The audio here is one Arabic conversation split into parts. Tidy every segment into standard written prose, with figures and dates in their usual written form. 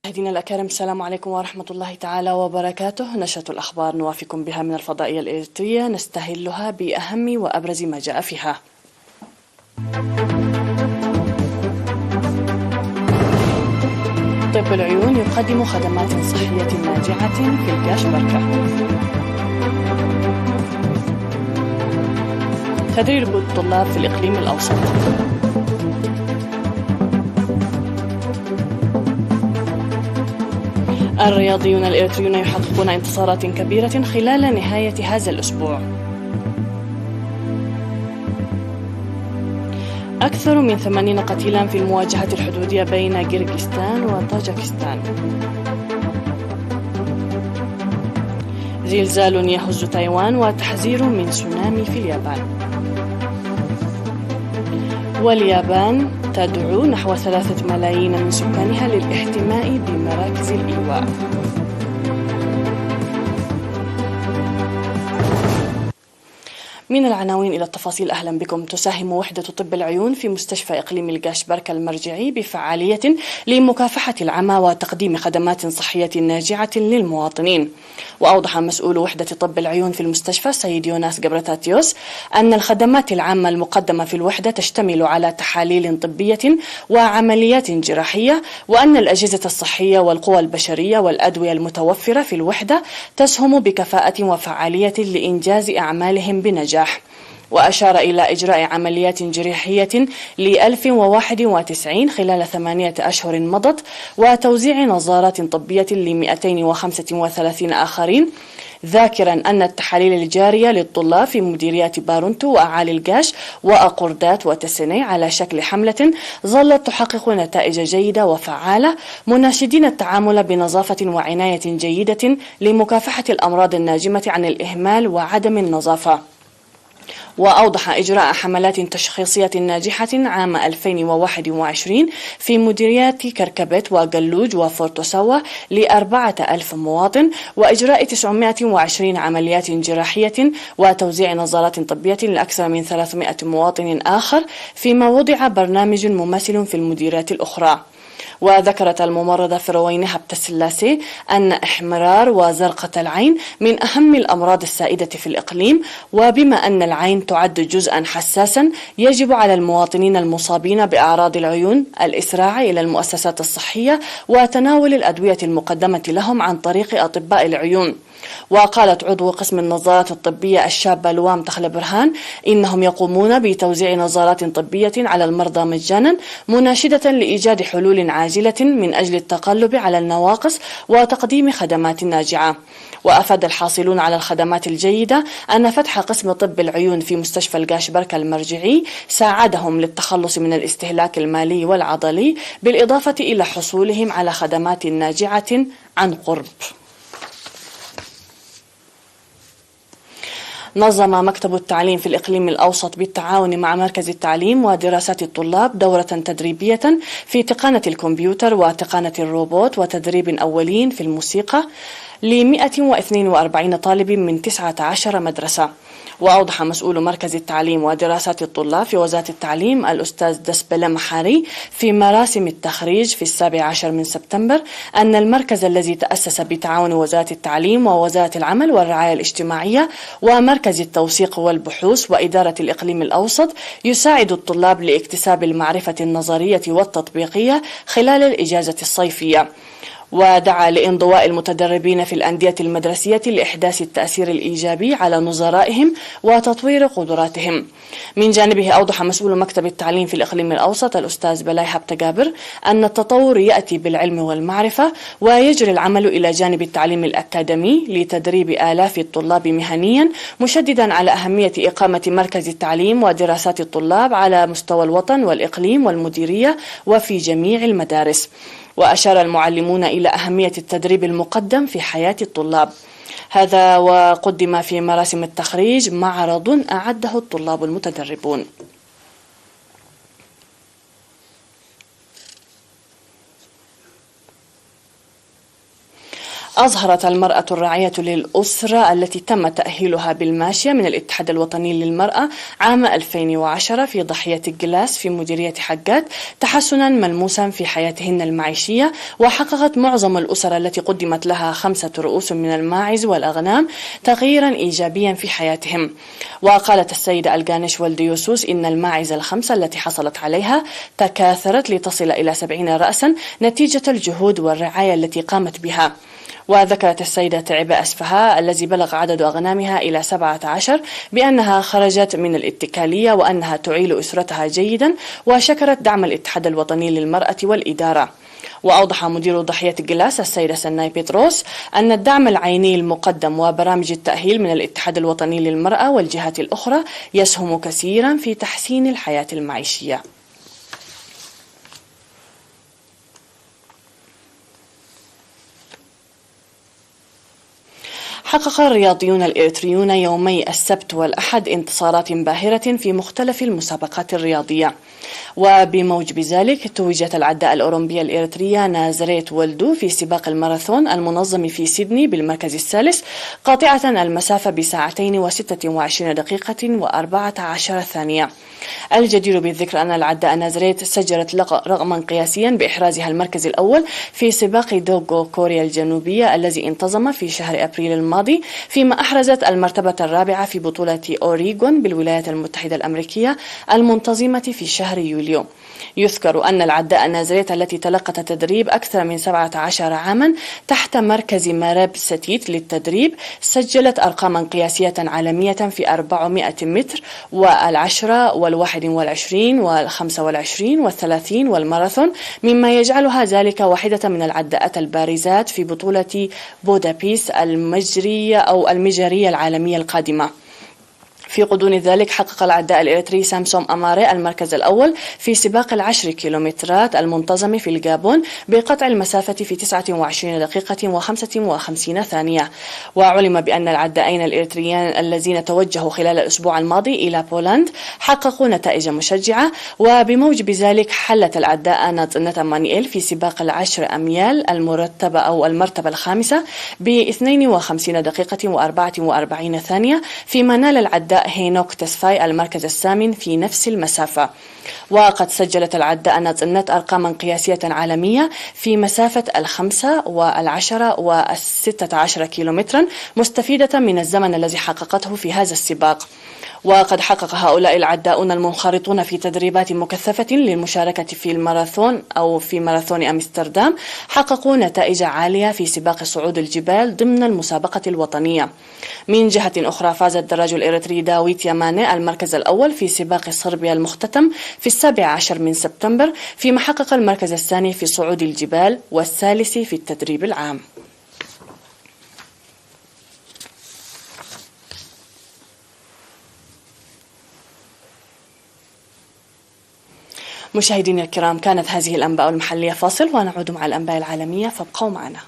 مشاهدينا الأكارم، السلام عليكم ورحمة الله تعالى وبركاته. نشرة الأخبار نوافيكم بها من الفضائية الإريترية، نستهلها بأهم وأبرز ما جاء فيها. طب العيون يقدم خدمات صحية ناجعة في الجاش بركة. تدريب الطلاب في الإقليم الأوسط. الرياضيون الإريتريون يحققون انتصارات كبيرة خلال نهاية هذا الأسبوع. أكثر من 80 قتيلا في المواجهة الحدودية بين كيرغستان وطاجكستان. زلزال يهز تايوان وتحذير من تسونامي في اليابان. واليابان تدعو نحو 3 ملايين من سكانها للاحتماء بمراكز الإيواء. من العناوين إلى التفاصيل، أهلا بكم. تساهم وحدة طب العيون في مستشفى إقليم الجاش بركة المرجعي بفعالية لمكافحة العمى وتقديم خدمات صحية ناجعة للمواطنين. وأوضح مسؤول وحدة طب العيون في المستشفى سيد يوناس جبرتاتيوس أن الخدمات العامة المقدمة في الوحدة تشتمل على تحاليل طبية وعمليات جراحية، وأن الأجهزة الصحية والقوى البشرية والأدوية المتوفرة في الوحدة تسهم بكفاءة وفعالية لإنجاز أعمالهم بنجاح. وأشار إلى إجراء عمليات جراحية ل1091 خلال 8 أشهر مضت، وتوزيع نظارات طبية ل235 آخرين، ذاكرا أن التحاليل الجارية للطلاب في مديريات بارونتو وأعالي الجاش وأقردات وتسني على شكل حملة ظلت تحقق نتائج جيدة وفعالة، مناشدين التعامل بنظافة وعناية جيدة لمكافحة الأمراض الناجمة عن الإهمال وعدم النظافة. وأوضح إجراء حملات تشخيصية ناجحة عام 2021 في مديريات كركبت وقلوج وفورتوسوا ل4000 مواطن، وإجراء 920 عمليات جراحية وتوزيع نظارات طبية لأكثر من 300 مواطن آخر، فيما وضع برنامج مماثل في المديريات الأخرى. وذكرت الممرضة فروينة بتسلاسي أن إحمرار وزرقة العين من أهم الأمراض السائدة في الإقليم، وبما أن العين تعد جزءا حساسا يجب على المواطنين المصابين بأعراض العيون الإسراع إلى المؤسسات الصحية وتناول الأدوية المقدمة لهم عن طريق أطباء العيون. وقالت عضو قسم النظارات الطبية الشابة لوام تخل برهان إنهم يقومون بتوزيع نظارات طبية على المرضى مجانا، مناشدة لإيجاد حلول عاجلة من أجل التغلب على النواقص وتقديم خدمات ناجعة. وأفاد الحاصلون على الخدمات الجيدة أن فتح قسم طب العيون في مستشفى الجاش بركة المرجعي ساعدهم للتخلص من الاستهلاك المالي والعضلي، بالإضافة إلى حصولهم على خدمات ناجعة عن قرب. نظم مكتب التعليم في الإقليم الأوسط بالتعاون مع مركز التعليم ودراسات الطلاب دورة تدريبية في تقنية الكمبيوتر وتقنية الروبوت وتدريب أولين في الموسيقى ل142 طالب من 19 مدرسة. وأوضح مسؤول مركز التعليم ودراسات الطلاب في وزارة التعليم الأستاذ دسبلة محاري في مراسم التخريج في 17 من سبتمبر أن المركز الذي تأسس بتعاون وزارة التعليم ووزارة العمل والرعاية الاجتماعية ومركز التوثيق والبحوث وإدارة الإقليم الأوسط يساعد الطلاب لاكتساب المعرفة النظرية والتطبيقية خلال الإجازة الصيفية. ودعا لانضواء المتدربين في الأندية المدرسية لإحداث التأثير الإيجابي على نظرائهم وتطوير قدراتهم. من جانبه أوضح مسؤول مكتب التعليم في الإقليم الأوسط الأستاذ بلاي حبتجابر أن التطور يأتي بالعلم والمعرفة، ويجري العمل إلى جانب التعليم الأكاديمي لتدريب آلاف الطلاب مهنيا، مشددا على أهمية إقامة مركز التعليم ودراسات الطلاب على مستوى الوطن والإقليم والمديرية وفي جميع المدارس. وأشار المعلمون إلى أهمية التدريب المقدم في حياة الطلاب. هذا وقدم في مراسم التخريج معرض أعده الطلاب المتدربون. أظهرت المرأة الراعية للأسرة التي تم تأهيلها بالماشية من الاتحاد الوطني للمرأة عام 2010 في ضحية جلاس في مديرية حقات تحسنا ملموسا في حياتهن المعيشية، وحققت معظم الأسر التي قدمت لها 5 رؤوس من الماعز والأغنام تغييرا إيجابيا في حياتهم. وقالت السيدة الجانش والديوسوس إن الماعز ال5 التي حصلت عليها تكاثرت لتصل إلى 70 رأسا نتيجة الجهود والرعاية التي قامت بها. وذكرت السيدة تعبة أسفها الذي بلغ عدد أغنامها إلى 17 بأنها خرجت من الاتكالية وأنها تعيل أسرتها جيدا، وشكرت دعم الاتحاد الوطني للمرأة والإدارة. وأوضح مدير ضحية جلاس السيدة سناي بيتروس أن الدعم العيني المقدم وبرامج التأهيل من الاتحاد الوطني للمرأة والجهات الأخرى يسهم كثيرا في تحسين الحياة المعيشية. حقق الرياضيون الإريتريون يومي السبت والأحد انتصارات باهرة في مختلف المسابقات الرياضية، وبموجب ذلك توجت العداء الأولمبية الإريترية نازريت ولدو في سباق الماراثون المنظم في سيدني بالمركز الثالث، قاطعة المسافة ب2 و26 دقيقة و14 ثانية. الجدير بالذكر أن العداء نازريت سجلت رقما قياسيا بإحرازها المركز الأول في سباق دوغو كوريا الجنوبية الذي انتظم في شهر أبريل الماضي، فيما أحرزت المرتبة الرابعة في بطولة أوريغون بالولايات المتحدة الأمريكية المنتظمة في شهر يوليو. يذكر أن العداء نازريت التي تلقت التدريب أكثر من 17 عاما تحت مركز مارب ستيت للتدريب سجلت أرقاما قياسية عالمية في 400 متر وال10 وال21 وال25 وال30 والماراثون، مما يجعلها ذلك واحدة من العداءات البارزات في بطولة بودابيست المجرية العالمية القادمة. في غضون ذلك حقق العداء الإريتري سامسون أماري المركز الأول في سباق 10 كيلومترات المنتظم في الجابون بقطع المسافة في 29 دقيقة و55 ثانية. وعلم بأن العدائين الإريتريان الذين توجهوا خلال الأسبوع الماضي إلى بولندا حققوا نتائج مشجعة، وبموجب ذلك حلت العداء ناتنتا مانييل في سباق 10 أميال المرتبة الخامسة ب 52 دقيقة و44 ثانية، فيما نال العداء هينوك تسفاي المركز الثامن في نفس المسافة. وقد سجلت العداء ناتنت أرقاما قياسية عالمية في مسافة 5 و10 و16 كيلومترا، مستفيدة من الزمن الذي حققته في هذا السباق. وقد حقق هؤلاء العداؤون المنخرطون في تدريبات مكثفة للمشاركة في الماراثون أو في ماراثون أمستردام حققوا نتائج عالية في سباق صعود الجبال ضمن المسابقة الوطنية. من جهة أخرى فاز الدراج الإريتري داويت ياماني المركز الأول في سباق صربيا المختتم في 17 من سبتمبر، فيما حقق المركز الثاني في صعود الجبال والثالث في التدريب العام. مشاهدينا الكرام، كانت هذه الأنباء المحلية فاصل ونعود مع الأنباء العالمية، فابقوا معنا.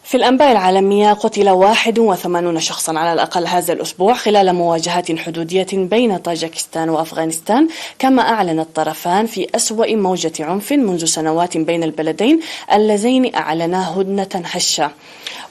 في الأنباء العالمية قتل 81 شخصا على الأقل هذا الأسبوع خلال مواجهات حدودية بين طاجكستان وأفغانستان، كما أعلن الطرفان في أسوأ موجة عنف منذ سنوات بين البلدين اللذين أعلنا هدنة هشة.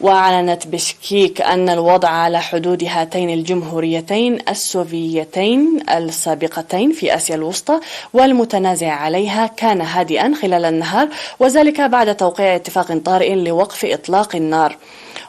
وأعلنت بشكيك أن الوضع على حدود هاتين الجمهوريتين السوفيتين السابقتين في آسيا الوسطى والمتنازع عليها كان هادئا خلال النهار، وذلك بعد توقيع اتفاق طارئ لوقف إطلاق النار.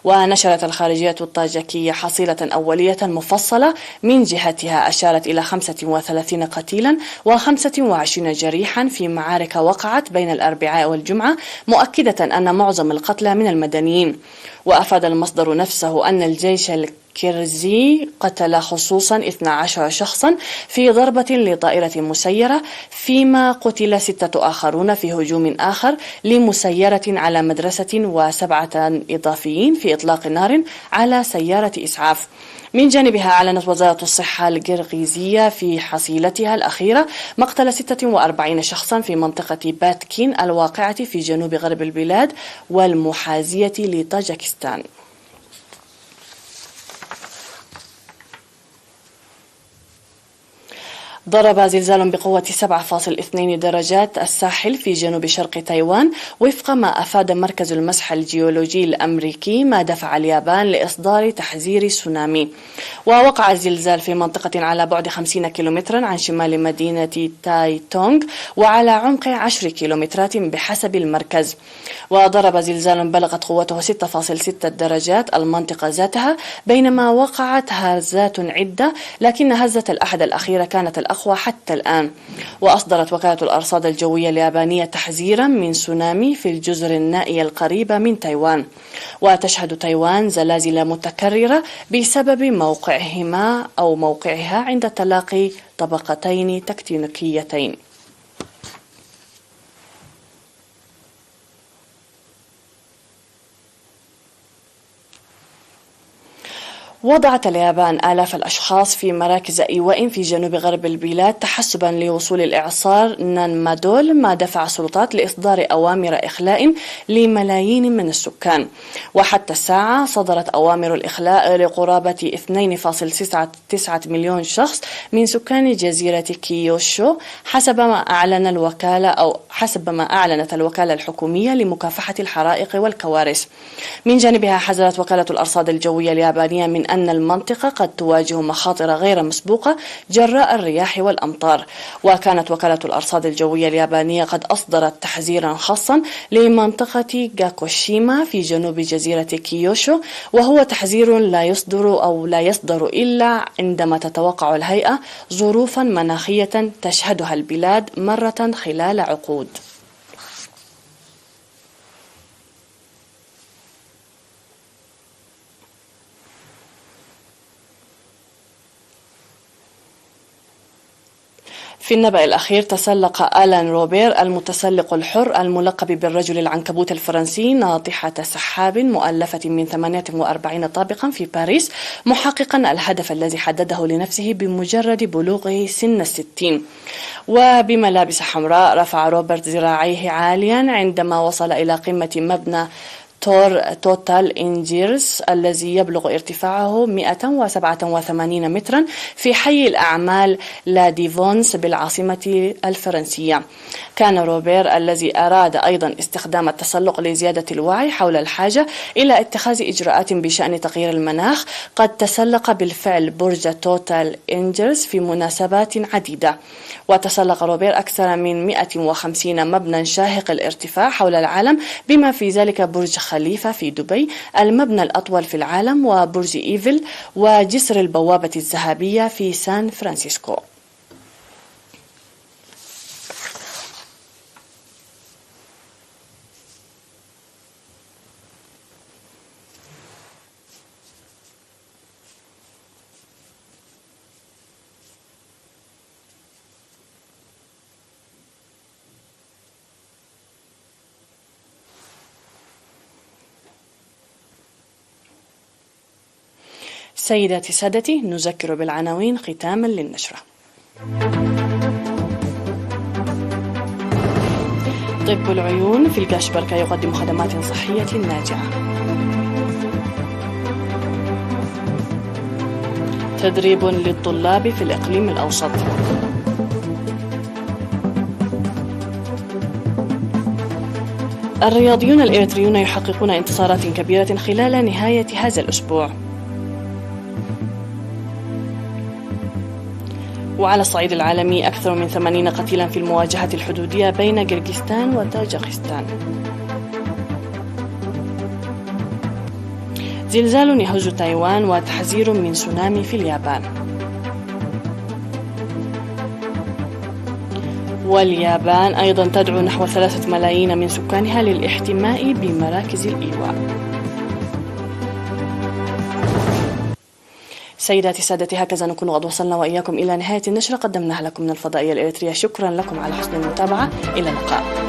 ونشرت الخارجية الطاجكية حصيلة أولية مفصلة من جهتها أشارت إلى 35 قتيلا و25 جريحا في معارك وقعت بين الأربعاء والجمعة، مؤكدة أن معظم القتلى من المدنيين. وأفاد المصدر نفسه أن الجيش الكيرزي قتل خصوصا 12 شخصا في ضربة لطائرة مسيرة، فيما قتل 6 آخرون في هجوم آخر لمسيرة على مدرسة و7 إضافيين في إطلاق نار على سيارة إسعاف. من جانبها أعلنت وزارة الصحة القرغيزية في حصيلتها الأخيرة مقتل 46 شخصا في منطقة باتكين الواقعة في جنوب غرب البلاد والمحاذية لطاجكستان. ضرب زلزال بقوة 7.2 درجات الساحل في جنوب شرق تايوان وفق ما أفاد مركز المسح الجيولوجي الأمريكي، ما دفع اليابان لإصدار تحذير سونامي. ووقع الزلزال في منطقة على بعد 50 كيلومترا عن شمال مدينة تاي تونغ وعلى عمق 10 كيلومترات بحسب المركز. وضرب زلزال بلغت قوته 6.6 درجات المنطقة ذاتها، بينما وقعت هزات عدة، لكن هزة الأحد الأخيرة كانت الأقوى حتى الآن. وأصدرت وكالة الأرصاد الجوية اليابانية تحذيرا من سونامي في الجزر النائية القريبة من تايوان. وتشهد تايوان زلازل متكررة بسبب موقعها عند تلاقي طبقتين تكتونيكيتين. وضعت اليابان آلاف الأشخاص في مراكز إيواء في جنوب غرب البلاد تحسبا لوصول الإعصار نانمادول، ما دفع السلطات لإصدار أوامر إخلاء لملايين من السكان. وحتى الساعة صدرت أوامر الإخلاء لقرابة 2.9 مليون شخص من سكان جزيرة كيوشو، حسب ما أعلنت الوكالة الحكومية لمكافحة الحرائق والكوارث. من جانبها حذرت وكالة الأرصاد الجوية اليابانية من أن المنطقة قد تواجه مخاطر غير مسبوقة جراء الرياح والأمطار. وكانت وكالة الأرصاد الجوية اليابانية قد أصدرت تحذيرا خاصا لمنطقة غاكوشيما في جنوب جزيرة كيوشو، وهو تحذير لا يصدر إلا عندما تتوقع الهيئة ظروفا مناخية تشهدها البلاد مرة خلال عقود. في النبأ الأخير تسلق آلان روبير المتسلق الحر الملقب بالرجل العنكبوت الفرنسي ناطحة سحاب مؤلفة من 48 طابقا في باريس، محققا الهدف الذي حدده لنفسه بمجرد بلوغه سن 60. وبملابس حمراء رفع روبرت ذراعيه عاليا عندما وصل إلى قمة مبنى توتال إنجيرس الذي يبلغ ارتفاعه 187 مترا في حي الأعمال لا ديفونس بالعاصمة الفرنسية. كان روبير الذي أراد أيضا استخدام التسلق لزيادة الوعي حول الحاجة إلى اتخاذ إجراءات بشأن تغيير المناخ قد تسلق بالفعل برج توتال إنجيرس في مناسبات عديدة. وتسلق روبير أكثر من 150 مبنى شاهق الارتفاع حول العالم، بما في ذلك برج خليفة في دبي المبنى الأطول في العالم، وبرج إيفل، وجسر البوابة الذهبية في سان فرانسيسكو. سيداتي سادتي، نذكر بالعناوين ختاما للنشرة. طب العيون في الكاشبركة يقدم خدمات صحية ناجعة. تدريب للطلاب في الإقليم الأوسط. الرياضيون الإريتريون يحققون انتصارات كبيرة خلال نهاية هذا الأسبوع. وعلى الصعيد العالمي أكثر من 80 قتيلا في المواجهة الحدودية بين كيرغيزستان وطاجيكستان. زلزال يهز تايوان وتحذير من سونامي في اليابان. واليابان أيضا تدعو نحو 3 ملايين من سكانها للاحتماء بمراكز الإيواء. سيداتي سادتي، هكذا نكون قد وصلنا وإياكم إلى نهاية النشرة قدمناها لكم من الفضائية الإريترية. شكرا لكم على حسن المتابعة، إلى اللقاء.